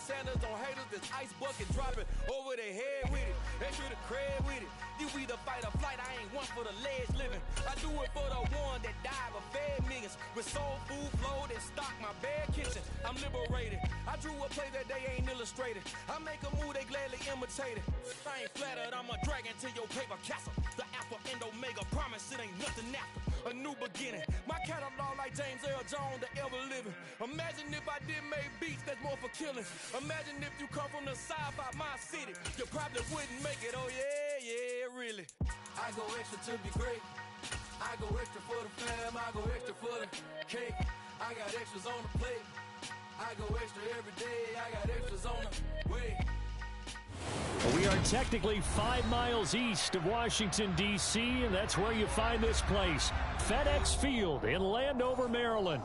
Sanders on haters, this ice bucket dropping over their head with it. Extra the cred with it. You either fight or flight, I ain't one for the ledge living. I do it for the one that died but fed millions. With soul food flowed and stocked my bare kitchen. I'm liberated. I drew a play that they ain't illustrated. I make a move, they gladly imitate it. I ain't flattered, I'm a dragon to your paper castle. The alpha and omega, promise it ain't nothing after. A new beginning. My catalog like James Earl Jones, the ever living. Imagine if I did make beats that's more for killing. Imagine if you come from the south out my city. You probably wouldn't make it, oh yeah, really. I go extra to be great. I go extra for the fam, I go extra for the cake. I got extras on the plate. I go extra every day, I got extras on the way. We are technically 5 miles east of Washington, D.C., and that's where you find this place, FedEx Field in Landover, Maryland.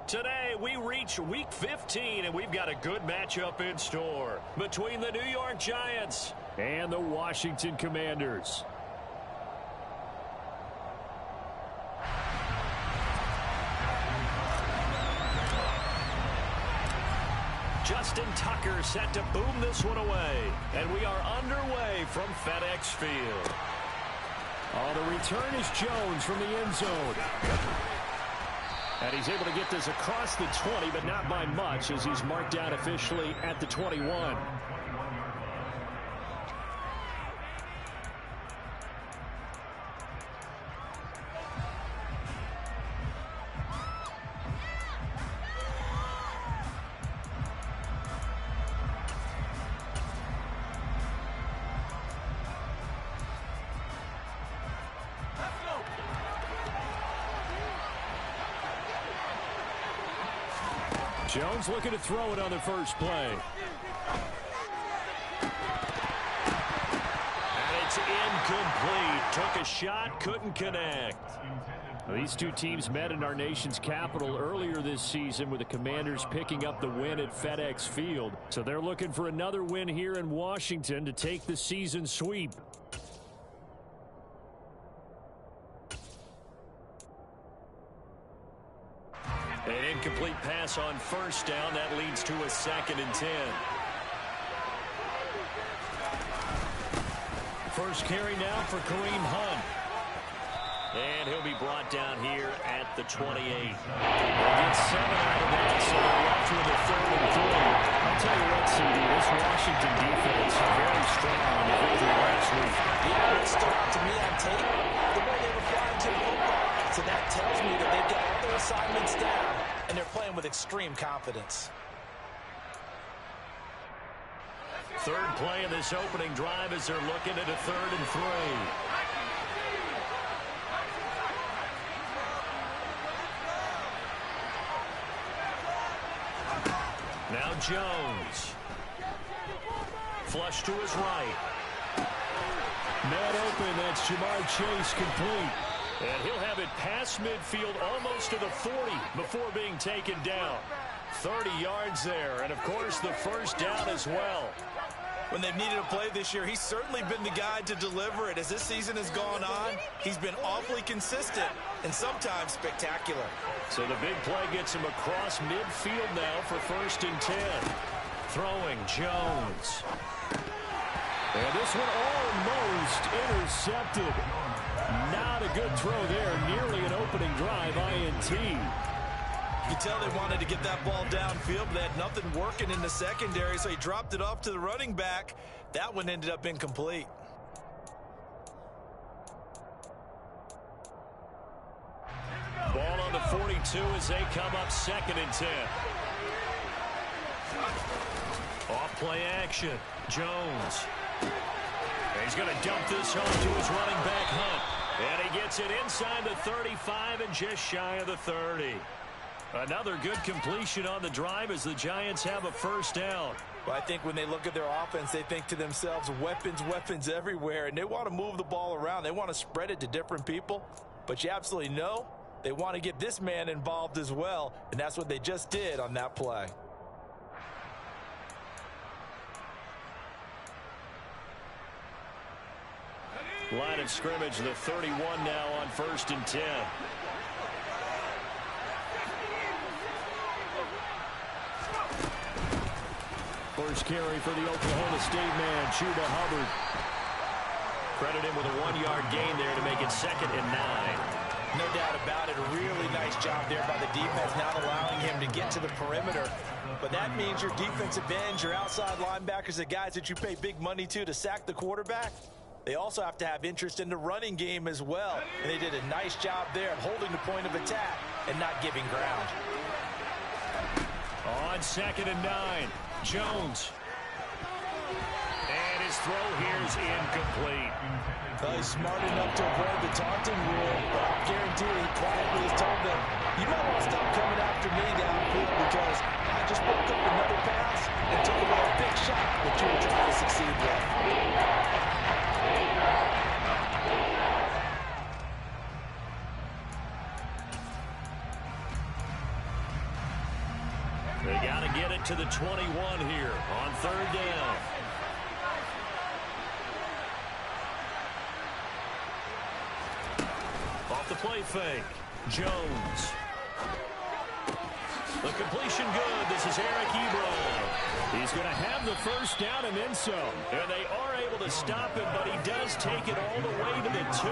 Today, we reach Week 15, and we've got a good matchup in store between the New York Giants and the Washington Commanders. Justin Tucker set to boom this one away. And we are underway from FedEx Field. Oh, the return is Jones from the end zone. And he's able to get this across the 20, but not by much as he's marked out officially at the 21. Jones looking to throw it on the first play. And it's incomplete. Took a shot, couldn't connect. Well, these two teams met in our nation's capital earlier this season with the Commanders picking up the win at FedEx Field. So they're looking for another win here in Washington to take the season sweep. An incomplete pass on first down. That leads to a 2nd and 10. First carry now for Kareem Hunt. And he'll be brought down here at the 28. They get 7 out of that, so they're left with a 3rd and 3. I'll tell you what, CD, this Washington defense is very strong on the victory last week. Yeah, it stood out to me on tape the way they were flying to the football. So that tells me that they've got all their assignments down, and they're playing with extreme confidence. Third play of this opening drive as they're looking at a 3rd and 3. Now Jones. Flush to his right. Man open, that's Jamar Chase complete. And he'll have it past midfield almost to the 40 before being taken down. 30 yards there, and of course the first down as well. When they've needed a play this year, he's certainly been the guy to deliver it. As this season has gone on, he's been awfully consistent and sometimes spectacular. So the big play gets him across midfield now for 1st and 10. Throwing Jones. And this one almost intercepted. Not a good throw there. Nearly an opening drive, INT. You can tell they wanted to get that ball downfield, but they had nothing working in the secondary, so he dropped it off to the running back. That one ended up incomplete. Ball on the 42 as they come up 2nd and 10. Off play action. Jones. And he's going to dump this home to his running back, Hunt. And he gets it inside the 35 and just shy of the 30. Another good completion on the drive as the Giants have a first down. Well, I think when they look at their offense, they think to themselves, weapons everywhere, and they want to move the ball around. They want to spread it to different people, but you absolutely know they want to get this man involved as well, and that's what they just did on that play. Line of scrimmage, the 31 now on 1st and 10. first carry for the Oklahoma State man, Chuba Hubbard. Credit him with a 1-yard gain there to make it 2nd and 9. No doubt about it. A really nice job there by the defense, not allowing him to get to the perimeter. But that means your defensive ends, your outside linebackers, the guys that you pay big money to sack the quarterback, they also have to have interest in the running game as well. And they did a nice job there of holding the point of attack and not giving ground. On 2nd and 9, Jones. And his throw here is incomplete. Well, he's smart enough to avoid the taunting rule, but I guarantee he quietly has told them, you might want to stop coming after me downfield because I just broke up another pass and took away a big shot that you were trying to succeed with. They got to get it to the 21 here on 3rd down. Off the play fake, Jones. The completion good. This is Eric Ebron. He's going to have the first down and then some. And they are able to stop him, but he does take it all the way to the 2.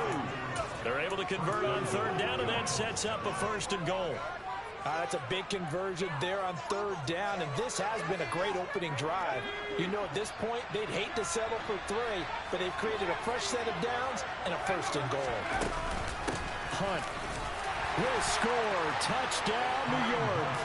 They're able to convert on 3rd down, and that sets up a 1st and goal. That's a big conversion there on 3rd down, and this has been a great opening drive. You know, at this point, they'd hate to settle for 3, but they've created a fresh set of downs and a 1st and goal. Hunt will score. Touchdown, New York.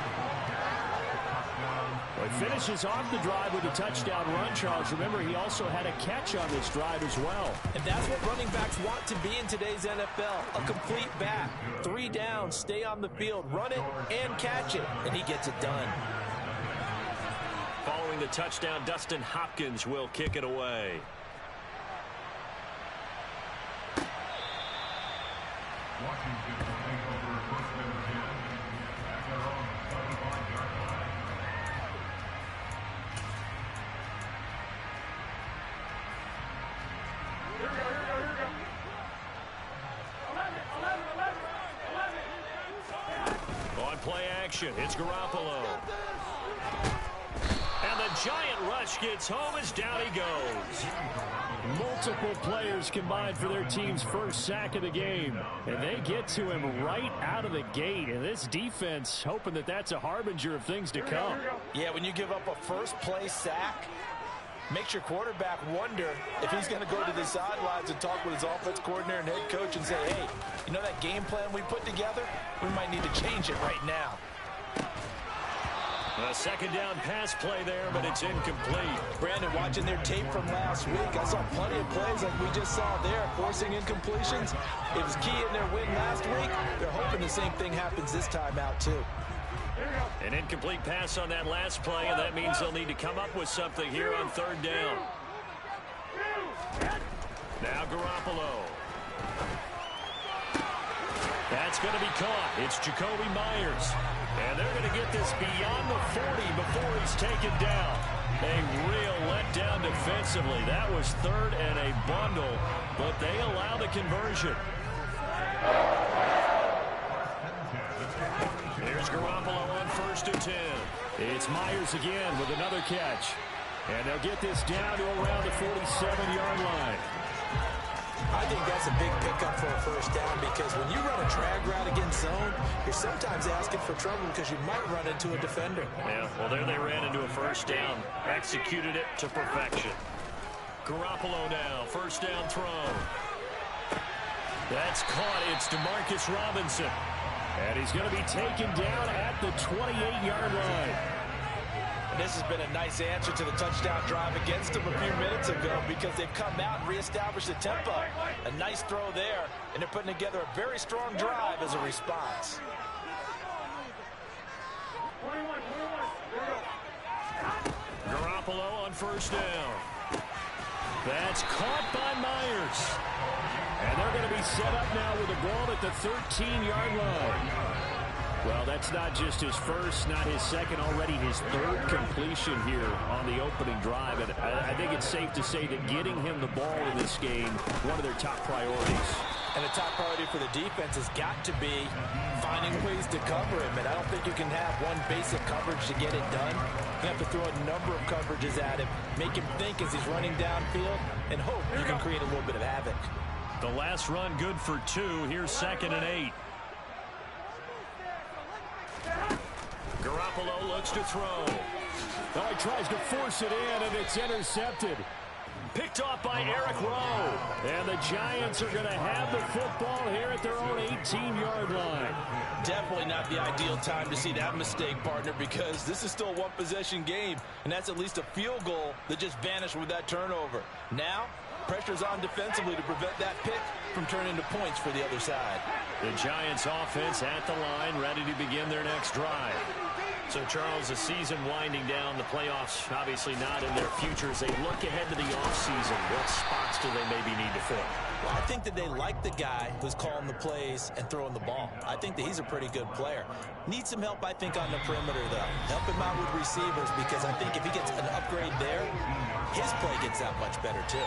Well, he finishes off the drive with a touchdown run, Charles. Remember, he also had a catch on this drive as well. And that's what running backs want to be in today's NFL, a complete back. 3 downs, stay on the field, run it, and catch it, and he gets it done. Following the touchdown, Dustin Hopkins will kick it away. On play action, it's Garoppolo. And the giant rush gets home as down he goes. Multiple players combined for their team's first sack of the game. And they get to him right out of the gate. And this defense hoping that that's a harbinger of things to come. Yeah, when you give up a first-play sack, makes your quarterback wonder if he's going to go to the sidelines and talk with his offense coordinator and head coach and say, hey, you know that game plan we put together? We might need to change it right now. A 2nd down pass play there, but it's incomplete. Brandon, watching their tape from last week, I saw plenty of plays like we just saw there, forcing incompletions. It was key in their win last week. They're hoping the same thing happens this time out, too. An incomplete pass on that last play, and that means they'll need to come up with something here on 3rd down. Now Garoppolo. That's going to be caught. It's Jacoby Myers. And they're going to get this beyond the 40 before he's taken down. A real letdown defensively. That was 3rd and a bundle, but they allow the conversion. Here's Garoppolo on 1st and 10. It's Myers again with another catch. And they'll get this down to around the 47-yard line. I think that's a big pickup for a first down because when you run a drag route against zone, you're sometimes asking for trouble because you might run into a defender. Yeah, well, there they ran into a first down. Executed it to perfection. Garoppolo now, 1st down throw. That's caught. It's Demarcus Robinson. And he's going to be taken down at the 28-yard line. And this has been a nice answer to the touchdown drive against them a few minutes ago because they've come out and reestablished the tempo. A nice throw there, and they're putting together a very strong drive as a response. Garoppolo on 1st down. That's caught by Myers. And they're going to be set up now with the ball at the 13-yard line. Well, that's not just his first, not his second, already his 3rd completion here on the opening drive. And I think it's safe to say that getting him the ball in this game, one of their top priorities. And the top priority for the defense has got to be finding ways to cover him. And I don't think you can have one basic coverage to get it done. You have to throw a number of coverages at him, make him think as he's running downfield, and hope you can create a little bit of havoc. The last run good for 2. Here's 2nd and 8. Garoppolo looks to throw. Oh, he tries to force it in, and it's intercepted. Picked off by Eric Rowe. And the Giants are going to have the football here at their own 18-yard line. Definitely not the ideal time to see that mistake, partner, because this is still a one-possession game, and that's at least a field goal that just vanished with that turnover. Now, pressure's on defensively to prevent that pick from turning into points for the other side. The Giants offense at the line, ready to begin their next drive. So, Charles, the season winding down, the playoffs obviously not in their future. As they look ahead to the offseason, what spots do they maybe need to fill? Well, I think that they like the guy who's calling the plays and throwing the ball. I think that he's a pretty good player. Needs some help, I think, on the perimeter, though. Help him out with receivers, because I think if he gets an upgrade there, his play gets that much better, too.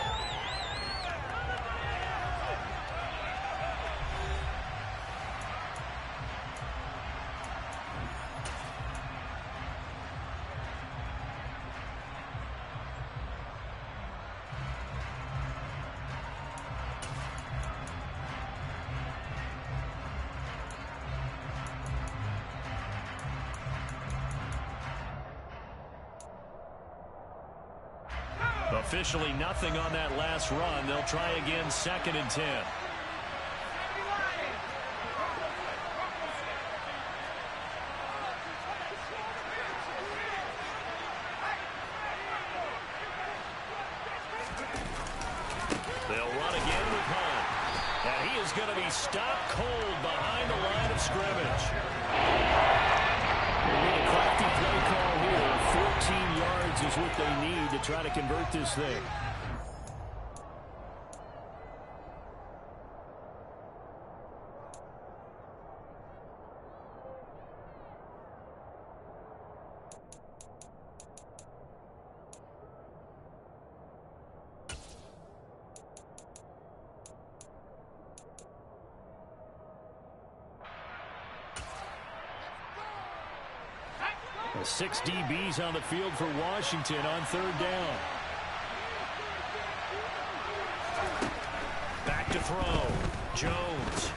Officially nothing on that last run. They'll try again, 2nd and 10. They'll run again with Hunt. And he is going to be stopped cold behind the line of scrimmage. A crafty play call here. 14 yards is what they need to try to convert this thing. The 6 DBs on the field for Washington on 3rd down. Back to throw. Jones.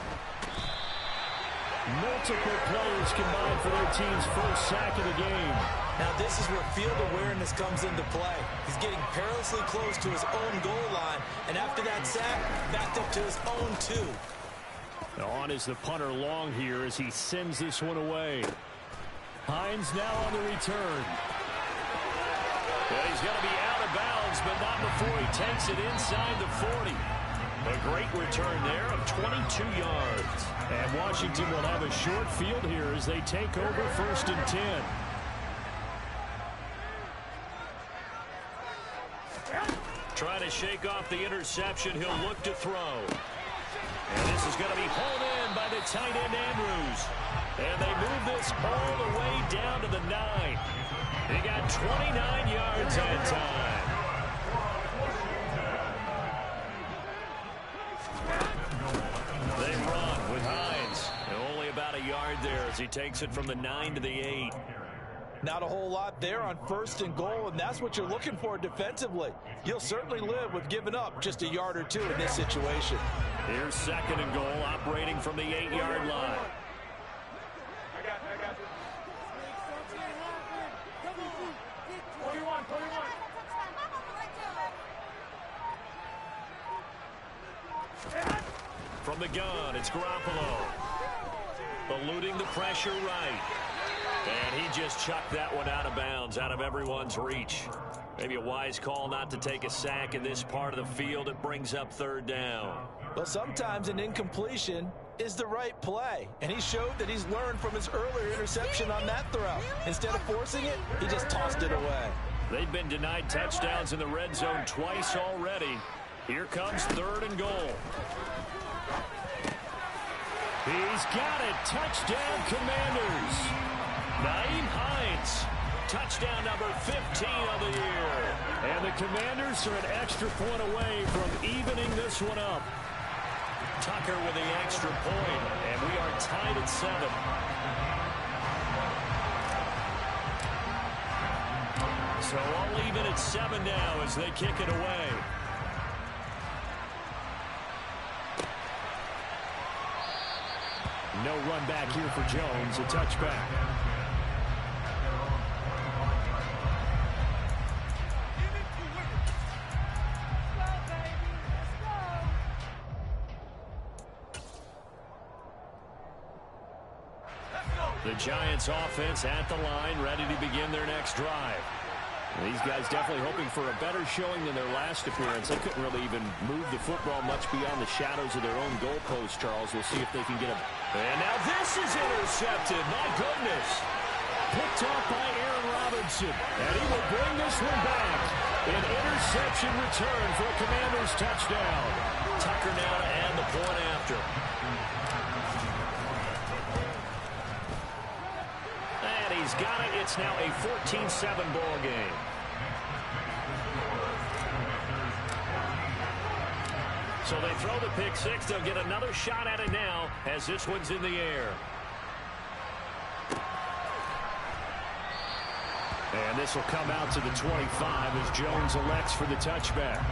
Multiple players combined for their team's first sack of the game. Now this is where field awareness comes into play. He's getting perilously close to his own goal line, and after that sack, backed up to his own 2. On is the punter long here as he sends this one away. Hines now on the return. Well, he's going to be out of bounds, but not before he takes it inside the 40. A great return there of 22 yards. And Washington will have a short field here as they take over 1st and 10. Trying to shake off the interception. He'll look to throw. And this is going to be pulled in by the tight end Andrews. And they move this all the way down to the 9. They got 29 yards that time. They run with Hines. Only about a yard there as he takes it from the 9 to the 8. Not a whole lot there on 1st and goal, and that's what you're looking for defensively. You'll certainly live with giving up just a yard or 2 in this situation. Here's 2nd and goal, operating from the 8-yard line. From the gun, it's Garoppolo. Eluding the pressure right. And he just chucked that one out of bounds, out of everyone's reach. Maybe a wise call not to take a sack in this part of the field. It brings up 3rd down. Well, sometimes an incompletion is the right play. And he showed that he's learned from his earlier interception on that throw. Instead of forcing it, he just tossed it away. They've been denied touchdowns in the red zone twice already. Here comes 3rd and goal. He's got it. Touchdown, Commanders. Nyheim Hines. Touchdown number 15 of the year. And the Commanders are an extra point away from evening this one up. Tucker with the extra point, and we are tied at 7. So all even at 7 now as they kick it away. No run back here for Jones, a touchback. The Giants offense at the line, ready to begin their next drive. These guys definitely hoping for a better showing than their last appearance. They couldn't really even move the football much beyond the shadows of their own goalpost, Charles. We'll see if they can get a... And now this is intercepted. My goodness. Picked off by Aaron Robinson. And he will bring this one back. An interception return for a Commanders touchdown. Tucker now to add the point after. He's got it. It's now a 14-7 ball game. So they throw the pick six. They'll get another shot at it now as this one's in the air. And this will come out to the 25 as Jones elects for the touchback.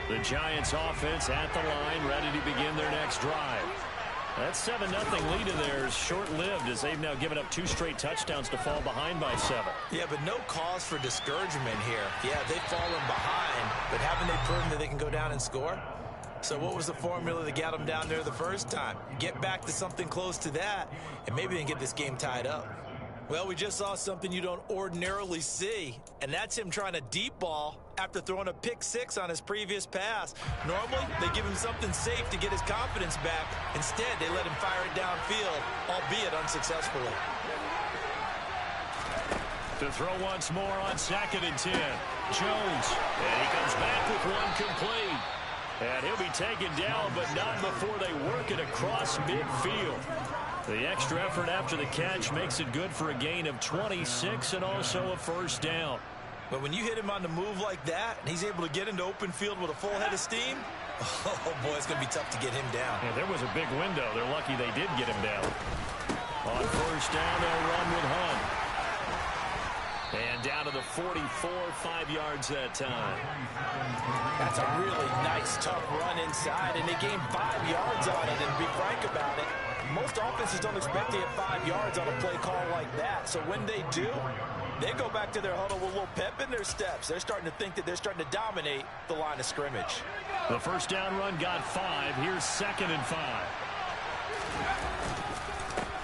The Giants offense at the line, ready to begin their next drive. That 7-0 lead of theirs short-lived as they've now given up 2 straight touchdowns to fall behind by 7. Yeah, but no cause for discouragement here. Yeah, they've fallen behind, but haven't they proven that they can go down and score? So what was the formula that got them down there the first time? Get back to something close to that, and maybe they can get this game tied up. Well, we just saw something you don't ordinarily see, and that's him trying to deep ball after throwing a pick six on his previous pass. Normally, they give him something safe to get his confidence back. Instead, they let him fire it downfield, albeit unsuccessfully. To throw once more on 2nd and 10. Jones, and he comes back with one complete. And he'll be taken down, but not before they work it across midfield. The extra effort after the catch makes it good for a gain of 26 and also a first down. But when you hit him on the move like that, and he's able to get into open field with a full head of steam, oh, boy, it's going to be tough to get him down. Yeah, there was a big window. They're lucky they did get him down. On first down, they'll run with Hunt. And down to the 44, 5 yards that time. That's a really nice, tough run inside, and they gained 5 yards on it. And to be frank about it, most offenses don't expect to get 5 yards on a play call like that. So when they do, they go back to their huddle with a little pep in their steps. They're starting to think that they're starting to dominate the line of scrimmage. The first down run got 5. Here's 2nd and 5.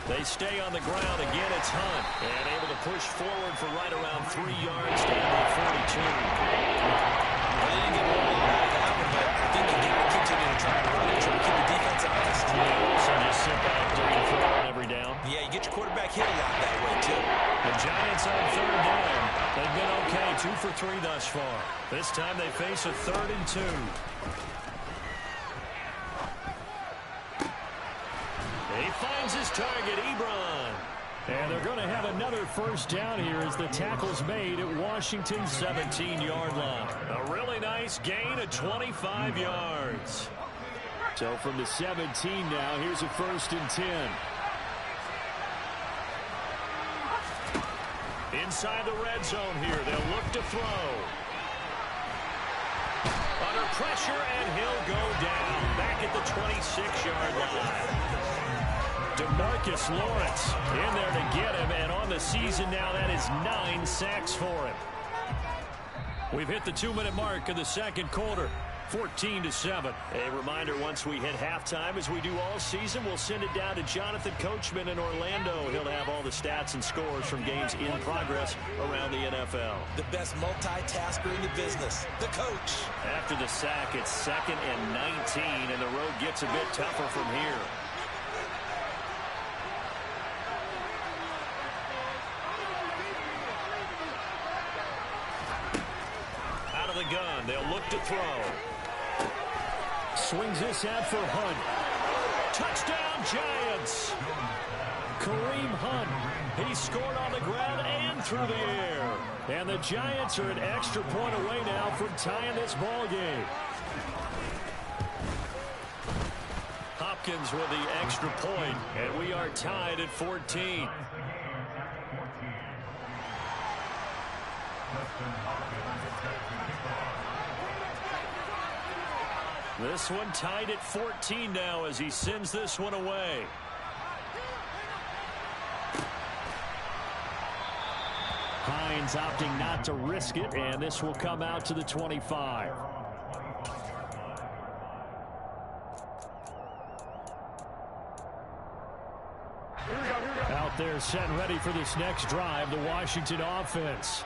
They stay on the ground. Again, it's Hunt. And able to push forward for right around 3 yards down to the 42. Well, they didn't get a lot out of that one, but I think you got to continue to try to run and try to keep the defense honest. So just sit back, do your throw on every down. Yeah, you get your quarterback hit a lot that way, too. The Giants on 3rd down. They've been okay, 2 for 3 thus far. This time they face a 3rd and 2. He finds his target, Ebron. And they're going to have another first down here as the tackle's made at Washington's 17-yard line. A really nice gain of 25 yards. So from the 17 now, here's a 1st and 10. Inside the red zone here, they'll look to throw. Under pressure, and he'll go down back at the 26-yard line. DeMarcus Lawrence in there to get him, and on the season now, that is 9 sacks for him. We've hit the 2-minute mark of the second quarter, 14-7. A reminder, once we hit halftime, as we do all season, we'll send it down to Jonathan Coachman in Orlando. He'll have all the stats and scores from games in progress around the NFL. The best multitasker in the business, the coach. After the sack, it's 2nd and 19, and the road gets a bit tougher from here. The gun. They'll look to throw. Swings this out for Hunt. Touchdown, Giants. Kareem Hunt. He scored on the ground and through the air. And the Giants are an extra point away now from tying this ball game. Hopkins with the extra point, and we are tied at 14. This one tied at 14 now as he sends this one away. Hines opting not to risk it, and this will come out to the 25. Out there set and ready for this next drive, the Washington offense.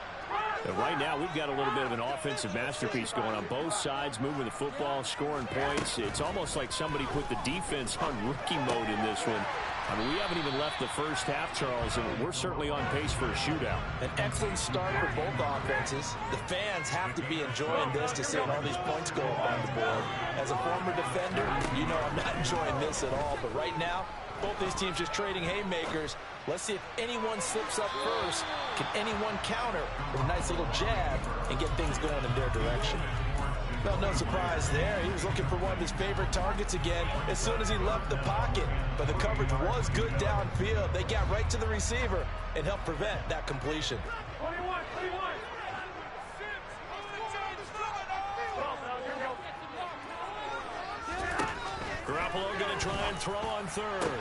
And right now, we've got a little bit of an offensive masterpiece going on both sides, moving the football, scoring points. It's almost like somebody put the defense on rookie mode in this one. I mean, we haven't even left the first half, Charles, and we're certainly on pace for a shootout. An excellent start for both offenses. The fans have to be enjoying this to seeing all these points go on the board. As a former defender, you know I'm not enjoying this at all. But right now, both these teams just trading haymakers. Let's see if anyone slips up first. Can anyone counter with a nice little jab and get things going in their direction? Well, no surprise there. He was looking for one of his favorite targets again as soon as he left the pocket. But the coverage was good downfield. They got right to the receiver and helped prevent that completion. Garoppolo going to try and throw on third.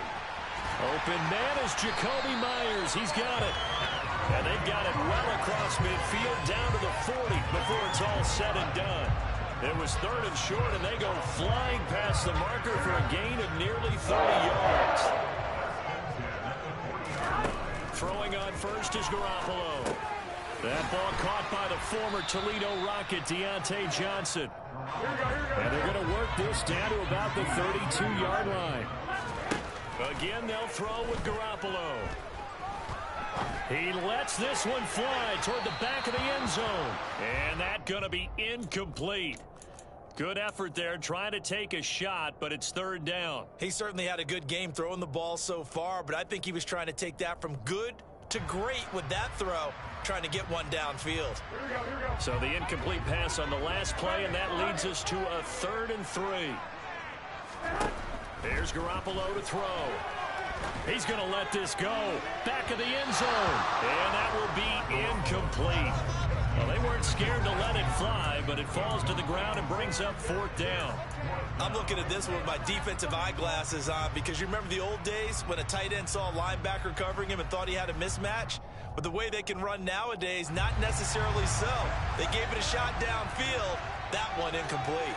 Open man is Jacoby Myers. He's got it. And they've got it well across midfield down to the 40 before it's all said and done. It was third and short, and they go flying past the marker for a gain of nearly 30 yards. Throwing on first is Garoppolo. That ball caught by the former Toledo Rocket, Deontay Johnson. And they're going to work this down to about the 32-yard line. Again, they'll throw with Garoppolo. He lets this one fly toward the back of the end zone. And that's going to be incomplete. Good effort there trying to take a shot, but it's third down. He certainly had a good game throwing the ball so far, but I think he was trying to take that from good to great with that throw, trying to get one downfield. So the incomplete pass on the last play, and that leads us to a 3rd and 3. There's Garoppolo to throw. He's going to let this go. Back of the end zone. And that will be incomplete. Well, they weren't scared to let it fly, but it falls to the ground and brings up 4th down. I'm looking at this one with my defensive eyeglasses on because you remember the old days when a tight end saw a linebacker covering him and thought he had a mismatch? But the way they can run nowadays, not necessarily so. They gave it a shot downfield. That one incomplete.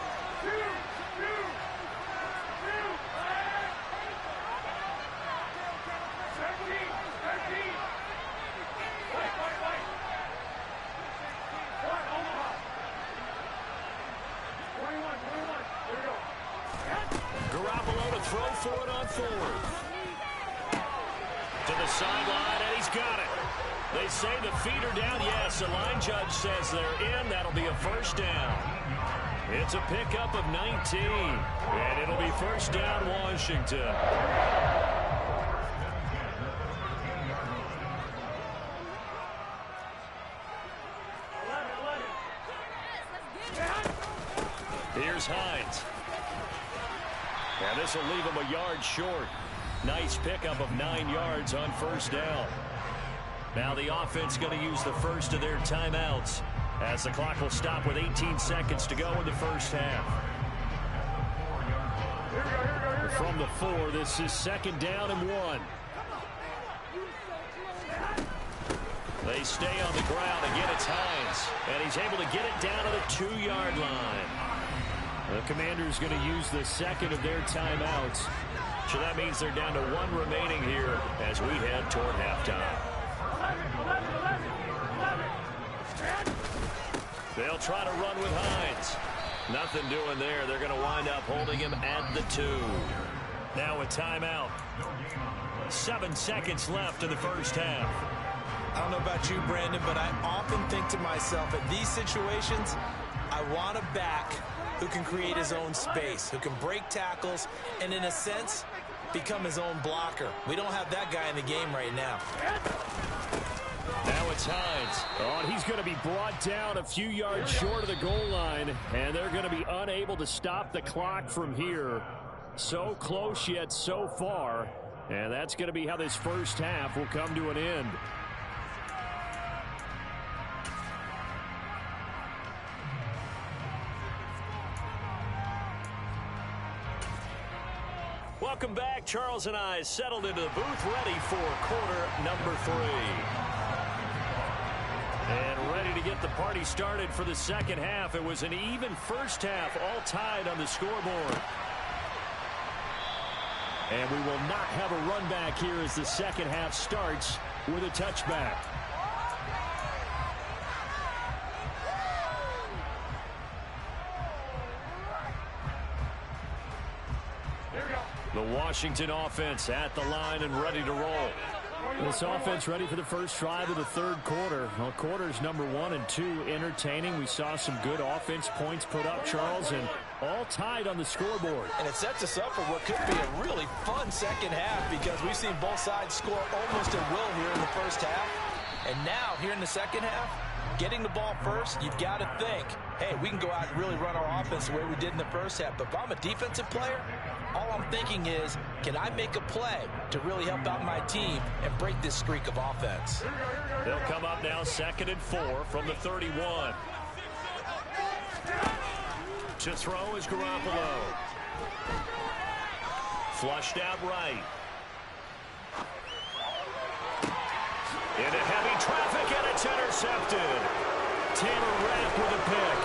Garoppolo to throw for it on 4th. To the sideline, and he's got it. They say the feet are down. Yes, the line judge says they're in. That'll be a 1st down. It's a pickup of 19, and it'll be 1st down Washington. Here's Hines. And this will leave him a yard short. Nice pickup of 9 yards on 1st down. Now the offense going to use the first of their timeouts as the clock will stop with 18 seconds to go in the first half. From the 4, this is 2nd down and 1. They stay on the ground. Again, it's Hines. And he's able to get it down to the 2-yard line. The Commanders going to use the second of their timeouts. So that means they're down to 1 remaining here as we head toward halftime. They'll try to run with Hines. Nothing doing there. They're going to wind up holding him at the 2. Now a timeout. 7 seconds left in the first half. I don't know about you, Brandon, but I often think to myself, in these situations, I want a back who can create his own space, who can break tackles, and in a sense, become his own blocker. We don't have that guy in the game right now. Now it's Hines. Oh, and he's going to be brought down a few yards short of the goal line, and they're going to be unable to stop the clock from here. So close yet so far, and that's going to be how this first half will come to an end. Welcome back. Charles and I settled into the booth, ready for quarter number 3. And ready to get the party started for the second half. It was an even first half, all tied on the scoreboard. And we will not have a run back here as the second half starts with a touchback. The Washington offense at the line and ready to roll. This offense ready for the first drive of the third quarter. Well, quarters number 1 and 2 entertaining. We saw some good offense points put up, Charles, and all tied on the scoreboard. And it sets us up for what could be a really fun second half because we've seen both sides score almost at will here in the first half. And now, here in the second half, getting the ball first, you've got to think, hey, we can go out and really run our offense the way we did in the first half. But if I'm a defensive player, all I'm thinking is, can I make a play to really help out my team and break this streak of offense? They'll come up now 2nd and 4 from the 31. To throw is Garoppolo. Flushed out right. Into heavy traffic, and it's intercepted. Taylor Rapp with a pick.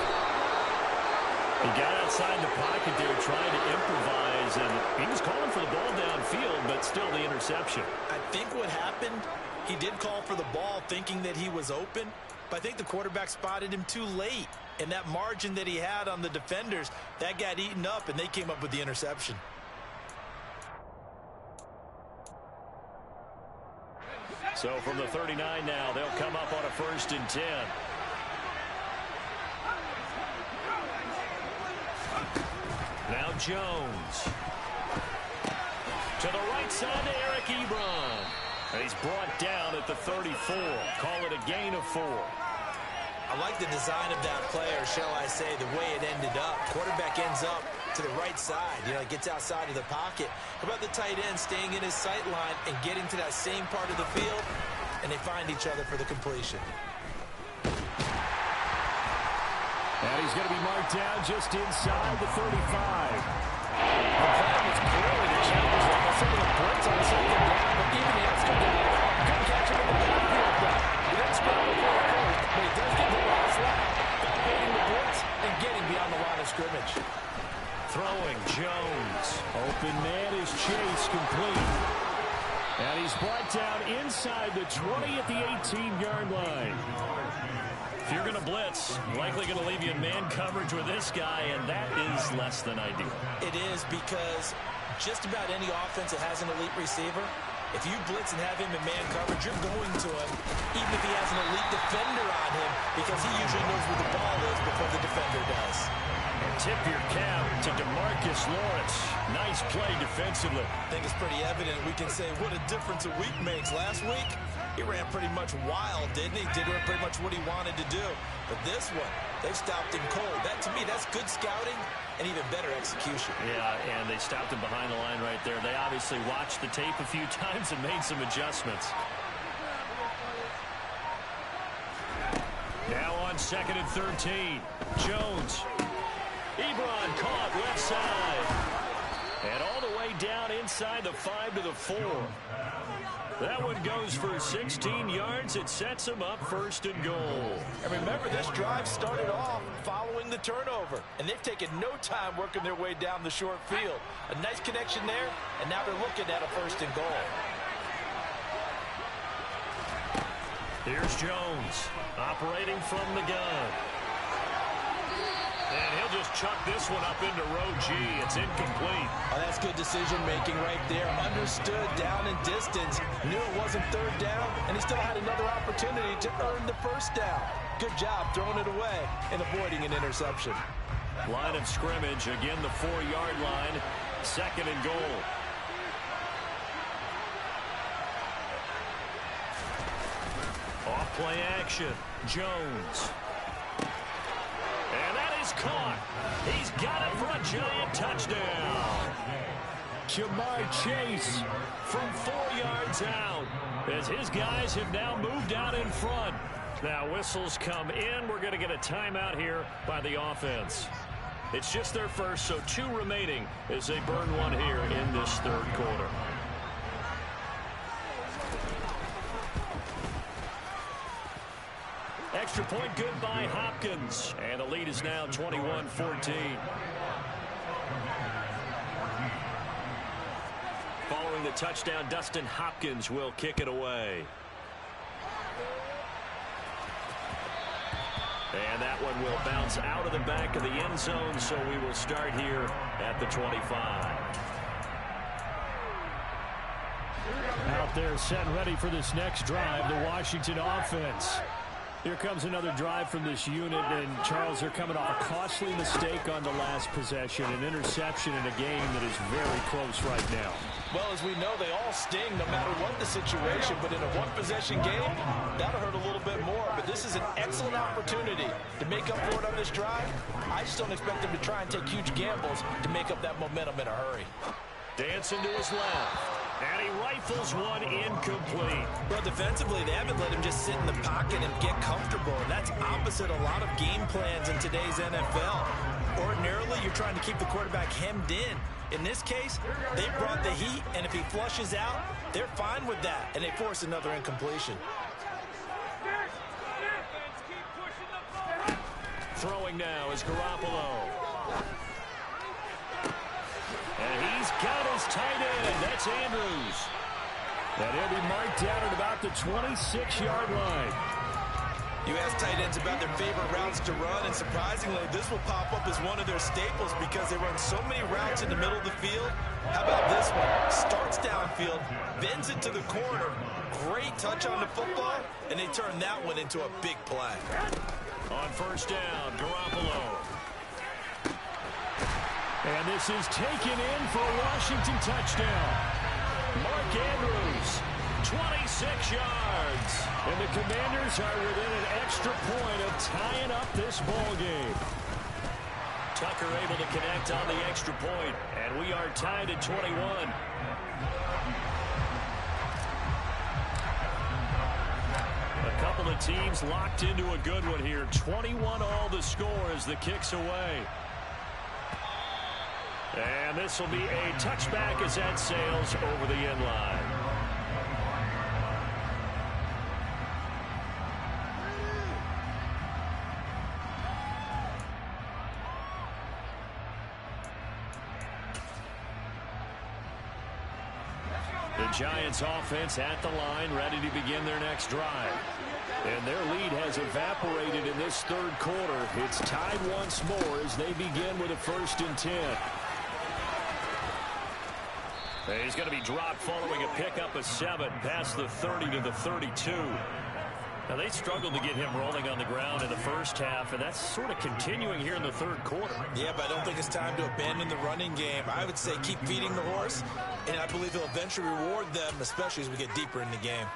He got outside the pocket there trying to improvise, and he was calling for the ball downfield, but still the interception. I think what happened, he did call for the ball thinking that he was open, but I think the quarterback spotted him too late. And that margin that he had on the defenders, that got eaten up, and they came up with the interception. So from the 39 now, they'll come up on a 1st and 10. Now Jones. To the right side to Eric Ebron. And he's brought down at the 34. Call it a gain of 4. I like the design of that play, or shall I say, the way it ended up. Quarterback ends up to the right side. You know, he gets outside of the pocket. How about the tight end staying in his sight line and getting to that same part of the field, and they find each other for the completion. And he's going to be marked down just inside the 35. The plan was clearly to challenge some of the blitz on second down, but even the extra down, couldn't catch him in the backfield, though. He didn't scramble for a first, but he does get to the last lap, evading the blitz and getting beyond the line of scrimmage. Throwing Jones. Open man is Chase, complete. And he's brought down inside the 20 at the 18-yard line. If you're going to blitz, likely going to leave you in man coverage with this guy, and that is less than ideal. It is, because just about any offense that has an elite receiver, if you blitz and have him in man coverage, you're going to him, even if he has an elite defender on him, because he usually knows where the ball is before the defender does. And tip your cap to DeMarcus Lawrence. Nice play defensively. I think it's pretty evident. We can say what a difference a week makes. Last week, he ran pretty much wild, didn't he? Did pretty much what he wanted to do. But this one, they stopped him cold. That, to me, that's good scouting and even better execution. Yeah, and they stopped him behind the line right there. They obviously watched the tape a few times and made some adjustments. Now on 2nd and 13. Jones. Ebron caught left side. And all the way down inside the 5 to the 4. That one goes for 16 yards. It sets him up 1st and goal. And remember, this drive started off following the turnover. And they've taken no time working their way down the short field. A nice connection there, and now they're looking at a 1st and goal. Here's Jones operating from the gun. And he'll just chuck this one up into row G. It's incomplete. Oh, that's good decision-making right there. Understood down and distance. Knew it wasn't 3rd down, and he still had another opportunity to earn the 1st down. Good job throwing it away and avoiding an interception. Line of scrimmage, again the 4-yard line. 2nd and goal. Play action. Jones. And that is caught. He's got it for a giant touchdown. Jamar Chase from 4 yards out as his guys have now moved out in front. Now whistles come in. We're going to get a timeout here by the offense. It's just their first, so 2 remaining as they burn one here in this third quarter. Extra point good by Hopkins. And the lead is now 21-14. Following the touchdown, Dustin Hopkins will kick it away. And that one will bounce out of the back of the end zone, so we will start here at the 25. Out there set and ready for this next drive, the Washington offense. Here comes another drive from this unit, and Charles, they're coming off a costly mistake on the last possession, an interception in a game that is very close right now. Well, as we know, they all sting no matter what the situation, but in a one-possession game, that'll hurt a little bit more. But this is an excellent opportunity to make up for it on this drive. I just don't expect them to try and take huge gambles to make up that momentum in a hurry. Dancing to his left. And he rifles one incomplete. Well, defensively, they haven't let him just sit in the pocket and get comfortable. And that's opposite a lot of game plans in today's NFL. Ordinarily, you're trying to keep the quarterback hemmed in. In this case, they brought the heat, and if he flushes out, they're fine with that, and they force another incompletion. Throwing now is Garoppolo. And he's got his tight end. That's Andrews. And he'll be marked down at about the 26-yard line. You ask tight ends about their favorite routes to run, and surprisingly, this will pop up as one of their staples because they run so many routes in the middle of the field. How about this one? Starts downfield, bends it to the corner. Great touch on the football, and they turn that one into a big play. On first down, Garoppolo. And this is taken in for a Washington touchdown. Mark Andrews, 26 yards. And the Commanders are within an extra point of tying up this ball game. Tucker able to connect on the extra point, and we are tied at 21. A couple of teams locked into a good one here. 21 all the score as the kick's away. And this will be a touchback as that sails over the end line. The Giants offense at the line, ready to begin their next drive. And their lead has evaporated in this third quarter. It's tied once more as they begin with a 1st and 10. He's going to be dropped following a pickup of 7 past the 30 to the 32. Now, they struggled to get him rolling on the ground in the first half, and that's sort of continuing here in the third quarter. Yeah, but I don't think it's time to abandon the running game. I would say keep feeding the horse, and I believe they'll eventually reward them, especially as we get deeper in the game.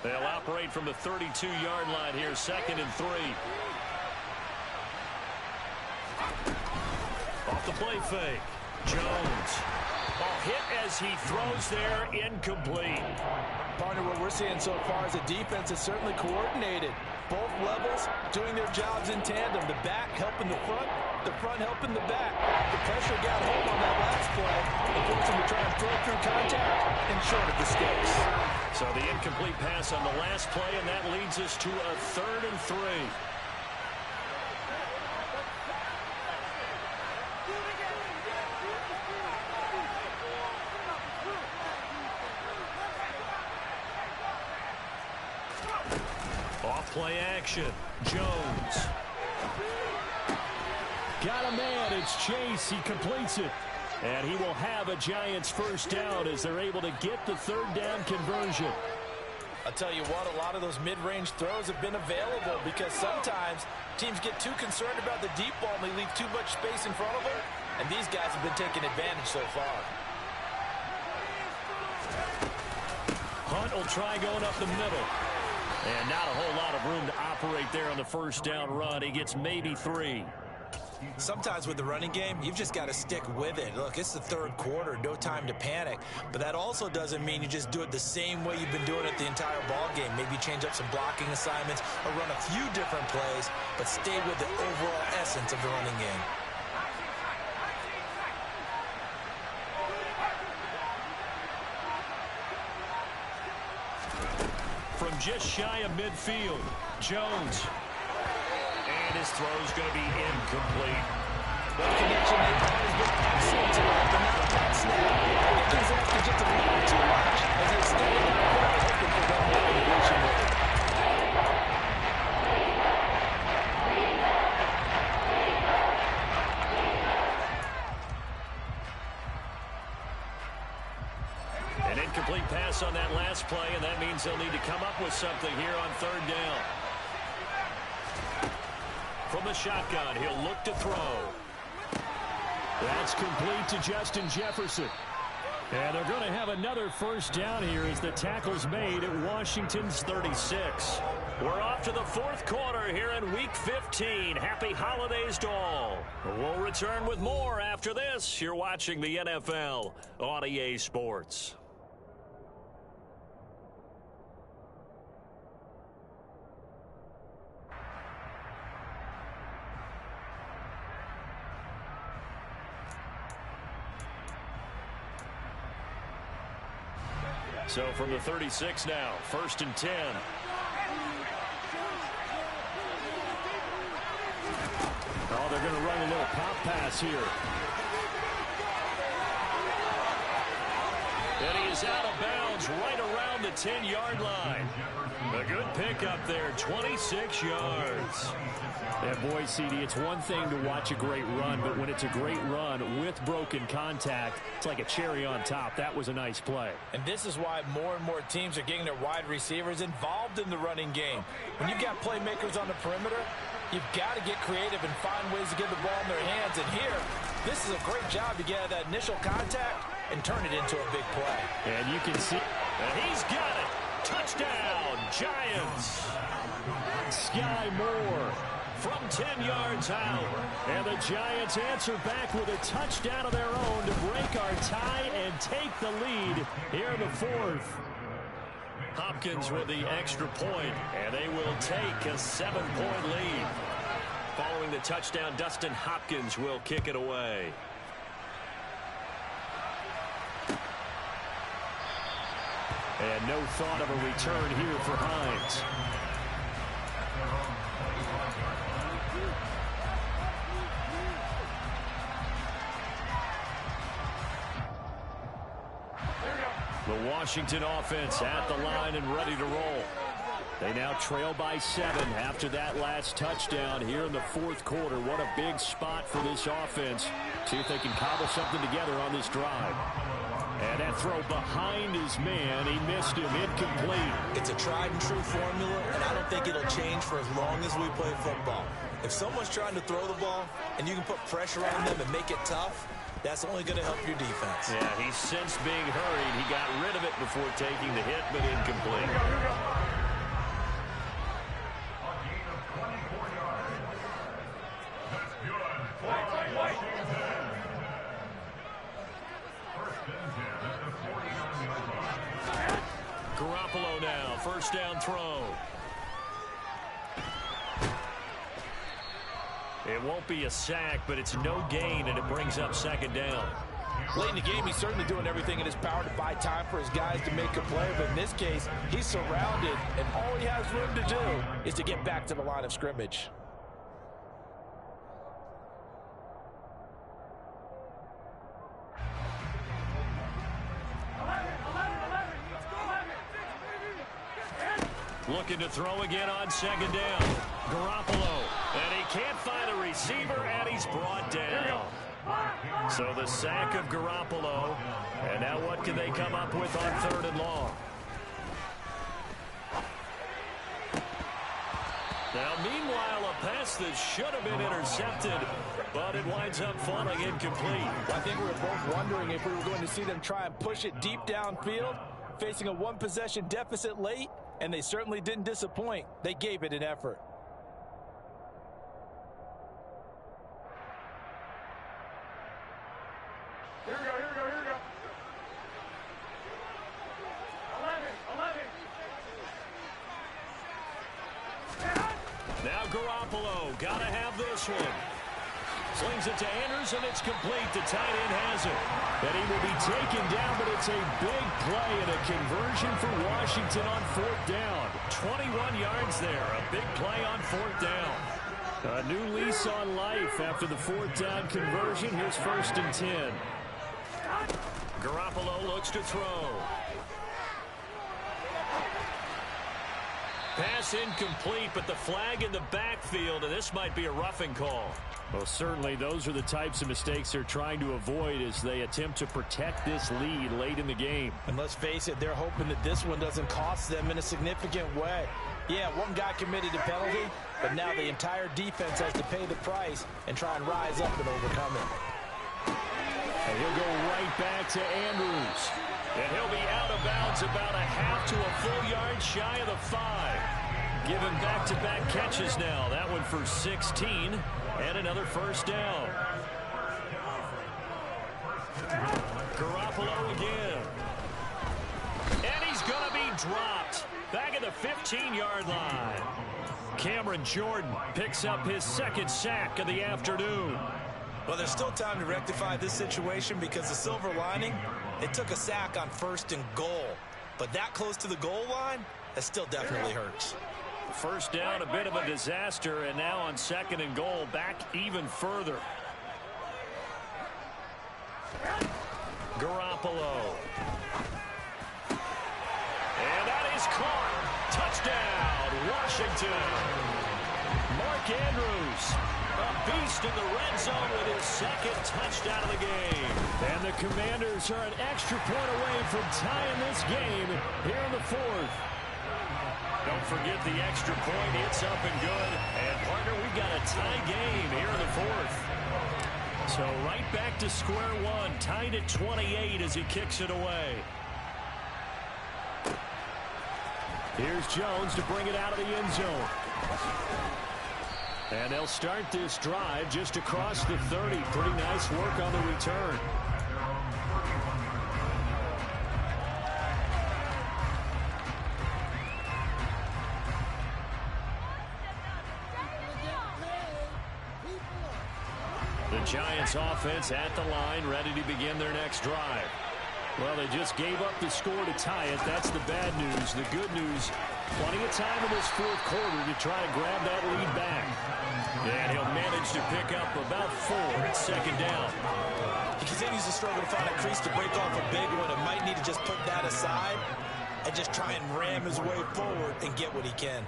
They'll operate from the 32-yard line here, 2nd and 3. Off the play fake. Jones. Ball hit as he throws there, incomplete. Partner, what we're seeing so far is the defense is certainly coordinated. Both levels doing their jobs in tandem. The back helping the front helping the back. The pressure got home on that last play and forced him to try and throw through contact and short of the sticks. So the incomplete pass on the last play, and that leads us to a 3rd and 3. Play action. Jones. Got a man. It's Chase. He completes it. And he will have a Giants 1st down as they're able to get the 3rd down conversion. I'll tell you what, a lot of those mid-range throws have been available because sometimes teams get too concerned about the deep ball and they leave too much space in front of them. And these guys have been taking advantage so far. Hunt will try going up the middle. And not a whole lot of room to operate there on the first down run. He gets maybe 3. Sometimes with the running game, you've just got to stick with it. Look, it's the third quarter, no time to panic. But that also doesn't mean you just do it the same way you've been doing it the entire ball game. Maybe change up some blocking assignments or run a few different plays, but stay with the overall essence of the running game. From just shy of midfield, Jones. And his throw's going to be incomplete. Well, the connection they've had has been excellent tonight, but not a bad snap. It doesn't have to get to the line too much as they stay in that play, hoping for that more completion rate. An incomplete pass on that last play, and that means they'll need to come up with something here on third down. From the shotgun, he'll look to throw. That's complete to Justin Jefferson. And they're going to have another first down here as the tackle's made at Washington's 36. We're off to the fourth quarter here in Week 15. Happy holidays to all. We'll return with more after this. You're watching the NFL on EA Sports. So from the 36 now, 1st and 10. Oh, they're going to run a little pop pass here. And he is out of bounds right around the 10-yard line. A good pickup there, 26 yards. Yeah, boy, CD, it's one thing to watch a great run, but when it's a great run with broken contact, it's like a cherry on top. That was a nice play. And this is why more and more teams are getting their wide receivers involved in the running game. When you've got playmakers on the perimeter, you've got to get creative and find ways to get the ball in their hands. And here, this is a great job to get out of that initial contact and turn it into a big play. And you can see, and he's got it. Touchdown, Giants. Sky Moore from 10 yards out. And the Giants answer back with a touchdown of their own to break our tie and take the lead here in the fourth. Hopkins with the extra point, and they will take a 7-point lead. Following the touchdown, Dustin Hopkins will kick it away. And no thought of a return here for Hines. The Washington offense at the line and ready to roll. They now trail by 7 after that last touchdown here in the fourth quarter. What a big spot for this offense. See if they can cobble something together on this drive. And that throw behind his man. He missed him. Incomplete. It's a tried and true formula, and I don't think it'll change for as long as we play football. If someone's trying to throw the ball and you can put pressure on them and make it tough, that's only going to help your defense. Yeah, he sensed being hurried. He got rid of it before taking the hit, but incomplete. Garoppolo now, first down throw. It won't be a sack, but it's no gain, and it brings up second down. Late in the game, he's certainly doing everything in his power to buy time for his guys to make a play, but in this case, he's surrounded, and all he has room to do is to get back to the line of scrimmage. Looking to throw again on second down. Garoppolo, and he can't find a receiver, and he's brought down. So the sack of Garoppolo, and now what can they come up with on third and long? Now, meanwhile, a pass that should have been intercepted, but it winds up falling incomplete. I think we were both wondering if we were going to see them try and push it deep downfield, facing a one-possession deficit late, and they certainly didn't disappoint. They gave it an effort. Here we go. Now Garoppolo, gotta have this one. Slings it to Andrews, and it's complete. The tight end has it. And he will be taken down, but it's a big play and a conversion for Washington on 4th down. 21 yards there. A big play on 4th down. A new lease on life after the 4th down conversion. Here's 1st and 10. Garoppolo looks to throw. Pass incomplete, but the flag in the backfield, and this might be a roughing call. Well, certainly those are the types of mistakes they're trying to avoid as they attempt to protect this lead late in the game. And let's face it, they're hoping that this one doesn't cost them in a significant way. Yeah, one guy committed a penalty, but now the entire defense has to pay the price and try and rise up and overcome it. And he'll go right back to Andrews. And he'll be out of bounds about a half to a full yard shy of the 5. Given back-to-back catches now. That one for 16 and another 1st down. Garoppolo again. And he's going to be dropped. Back at the 15-yard line. Cameron Jordan picks up his 2nd sack of the afternoon. Well, there's still time to rectify this situation because the silver lining, it took a sack on 1st and goal. But that close to the goal line, that still definitely hurts. 1st down, a bit of a disaster, and now on 2nd and goal, back even further. Garoppolo. And that is caught. Touchdown, Washington. Mark Andrews, a beast in the red zone with his 2nd touchdown of the game. And the Commanders are an extra point away from tying this game here in the 4th. Don't forget the extra point. It's up and good. And, partner, we've got a tie game here in the 4th. So right back to square one. Tied at 28 as he kicks it away. Here's Jones to bring it out of the end zone. And they'll start this drive just across the 30. Pretty nice work on the return. The Giants offense at the line, ready to begin their next drive. Well, they just gave up the score to tie it. That's the bad news. The good news, plenty of time in this 4th quarter to try to grab that lead back. And he'll manage to pick up about 4 at 2nd down. He continues to struggle to find a crease to break off a big one and might need to just put that aside and just try and ram his way forward and get what he can.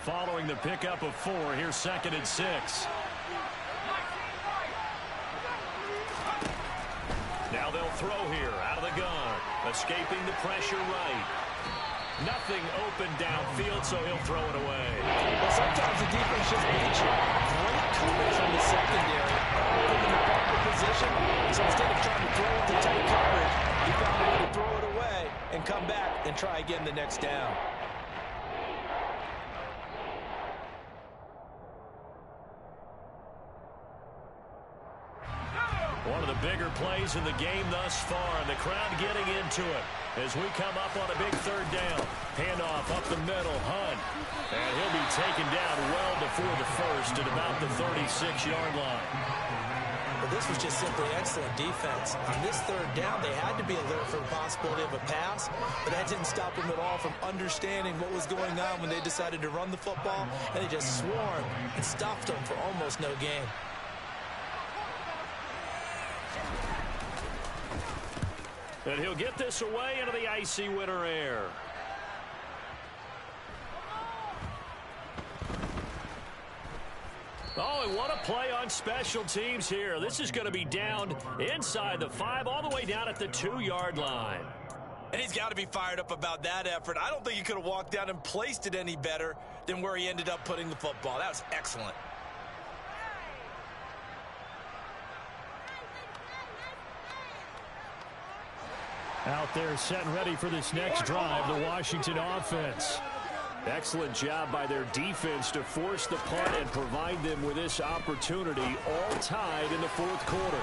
Following the pickup of 4, here's 2nd and 6. Now they'll throw here out of the gun. Escaping the pressure right. Nothing open downfield, so he'll throw it away. Well, sometimes the defense just beats you. Great coverage from the secondary. Put him in the proper position. So instead of trying to throw it to tight coverage, he found a way to throw it away and come back and try again the next down. One of the bigger plays in the game thus far, and the crowd getting into it as we come up on a big 3rd down. Handoff up the middle, Hunt. And he'll be taken down well before the 1st at about the 36-yard line. But this was just simply excellent defense. On this 3rd down, they had to be alert for the possibility of a pass, but that didn't stop them at all from understanding what was going on when they decided to run the football, and they just swarmed and stuffed them for almost no gain. And he'll get this away into the icy winter air. Oh, and what a play on special teams here. This is going to be down inside the 5, all the way down at the 2-yard line. And he's got to be fired up about that effort. I don't think he could have walked down and placed it any better than where he ended up putting the football. That was excellent. Out there set and ready for this next drive, the Washington offense. Excellent job by their defense to force the punt and provide them with this opportunity, all tied in the fourth quarter.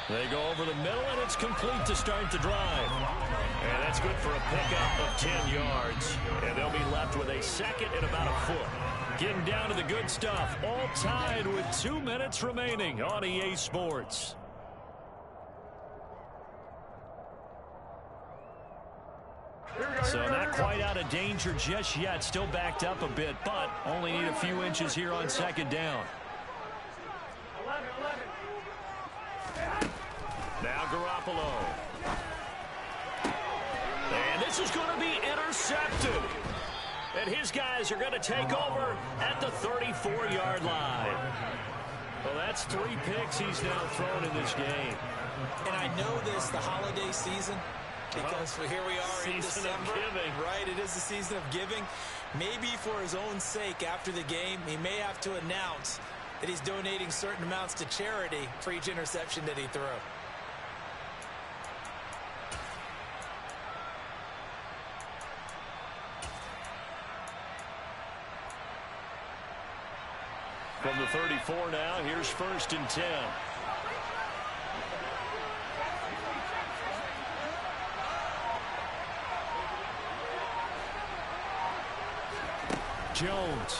They go over the middle, and it's complete to start the drive. And that's good for a pickup of 10 yards. And they'll be left with a second and about a foot. Getting down to the good stuff, all tied with 2 minutes remaining on EA Sports. So not quite out of danger just yet. Still backed up a bit, but only need a few inches here on second down. Now Garoppolo. And this is going to be intercepted. And his guys are going to take over at the 34-yard line. Well, that's 3 picks he's now thrown in this game. And I know this, the holiday season, because here we are in December, right? It is the season of giving. Maybe for his own sake, after the game, he may have to announce that he's donating certain amounts to charity for each interception that he threw. From the 34 now, here's 1st and 10. Jones.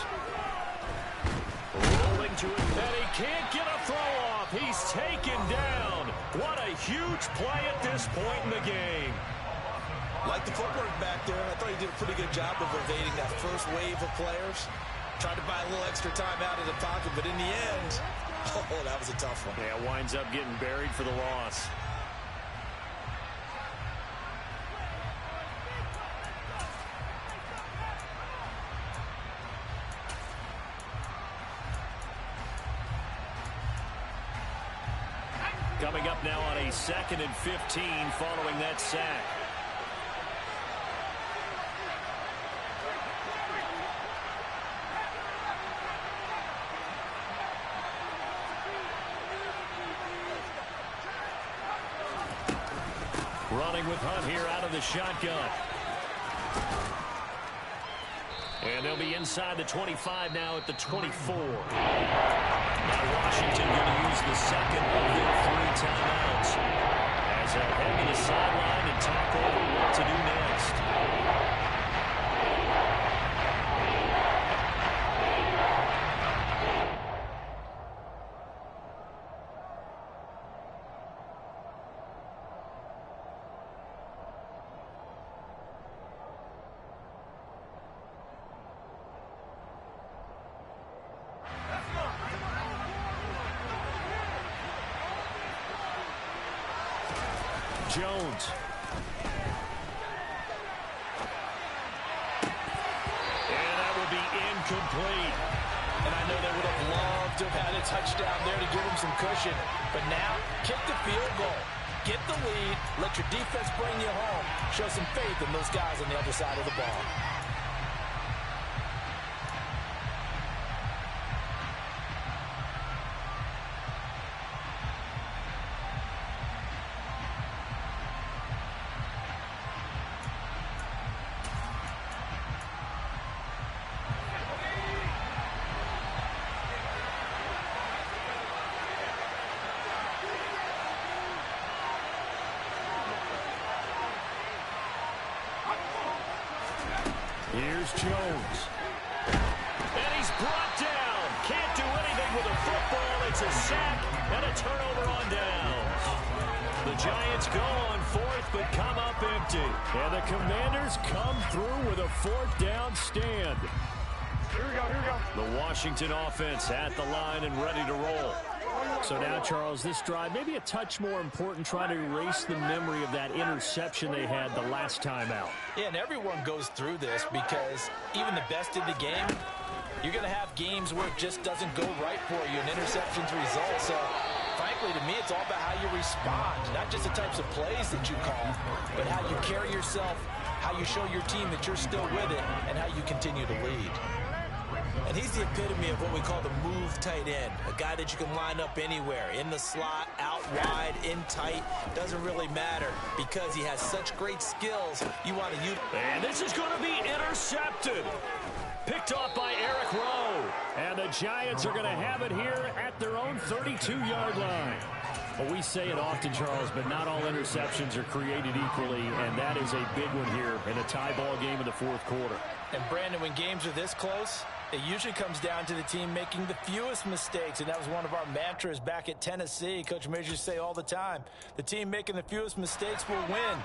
Rolling to it, and he can't get a throw off. He's taken down. What a huge play at this point in the game. Like the footwork back there, I thought he did a pretty good job of evading that first wave of players. Tried to buy a little extra time out of the pocket, but in the end, oh, that was a tough one. Yeah, winds up getting buried for the loss. Coming up now on a 2nd and 15 following that sack. Running with Hunt here out of the shotgun. And they'll be inside the 25 now at the 24. Now Washington going to use the second of their 3 timeouts as they'll head to the sideline and talk over what to do next. Jones. And that will be incomplete. And I know they would have loved to have had a touchdown there to give them some cushion. But now, kick the field goal. Get the lead. Let your defense bring you home. Show some faith in those guys on the other side of the ball. Here's Jones. And he's brought down. Can't do anything with a football. It's a sack and a turnover on downs. The Giants go on 4th but come up empty. And the Commanders come through with a 4th down stand. Here we go. The Washington offense at the line and ready to roll. So now, Charles, this drive maybe a touch more important, trying to erase the memory of that interception they had the last time out. Yeah, and everyone goes through this because even the best in the game, you're going to have games where it just doesn't go right for you, and interceptions result. So, frankly, to me, it's all about how you respond, not just the types of plays that you call, but how you carry yourself, how you show your team that you're still with it, and how you continue to lead. And he's the epitome of what we call the move tight end, a guy that you can line up anywhere, in the slot, out wide, in tight. Doesn't really matter because he has such great skills. You want to use. And this is going to be intercepted. Picked off by Eric Rowe. And the Giants are going to have it here at their own 32-yard line. Well, we say it often, Charles, but not all interceptions are created equally, and that is a big one here in a tie ball game in the fourth quarter. And, Brandon, when games are this close, it usually comes down to the team making the fewest mistakes, and that was one of our mantras back at Tennessee. Coach Majors say all the time, the team making the fewest mistakes will win.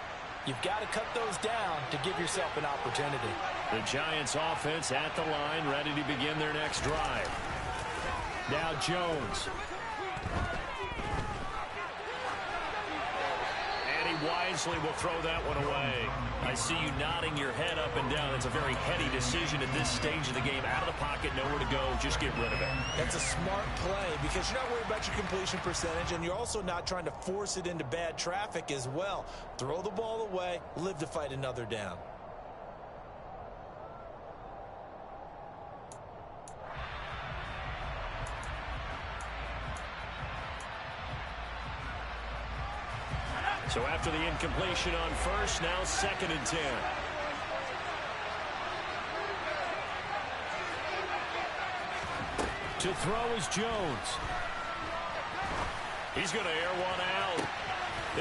You've got to cut those down to give yourself an opportunity. The Giants offense at the line, ready to begin their next drive. Now Jones. And he wisely will throw that one away. I see you nodding your head up and down. It's a very heady decision at this stage of the game. Out of the pocket, nowhere to go. Just get rid of it. That's a smart play because you're not worried about your completion percentage, and you're also not trying to force it into bad traffic as well. Throw the ball away, live to fight another down. So after the incompletion on first, now 2nd and 10. To throw is Jones. He's going to air one out.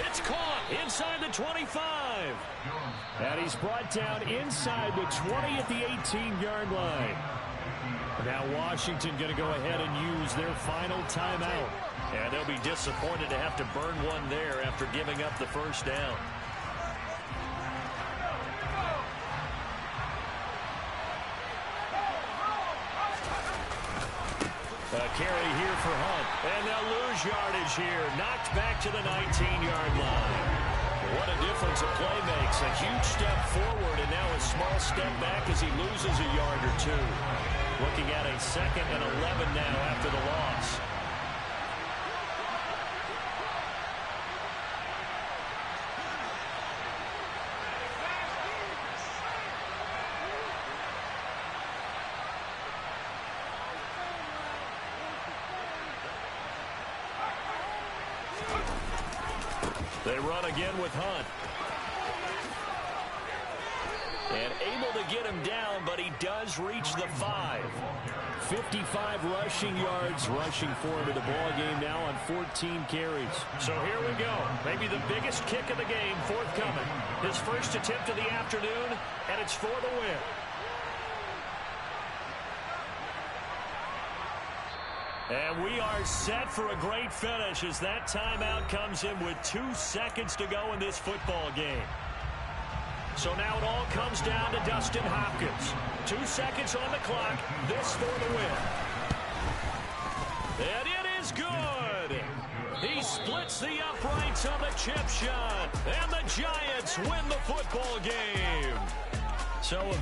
It's caught inside the 25. And he's brought down inside the 20 at the 18-yard line. Now Washington going to go ahead and use their final timeout. And they'll be disappointed to have to burn one there after giving up the first down. A carry here for Hunt. And they'll lose yardage here. Knocked back to the 19-yard line. What a difference a play makes. A huge step forward and now a small step back as he loses a yard or two. Looking at a 2nd and 11 now after the loss. They run again with Hunt. And able to get him down, but he does reach the 5. 55 rushing yards, rushing for him in the ball game now on 14 carries. So here we go. Maybe the biggest kick of the game forthcoming. His first attempt of the afternoon, and it's for the win. And we are set for a great finish as that timeout comes in with 2 seconds to go in this football game. So now it all comes down to Dustin Hopkins. 2 seconds on the clock. This for the win. And it is good. He splits the uprights on the chip shot. And the Giants win the football game. So a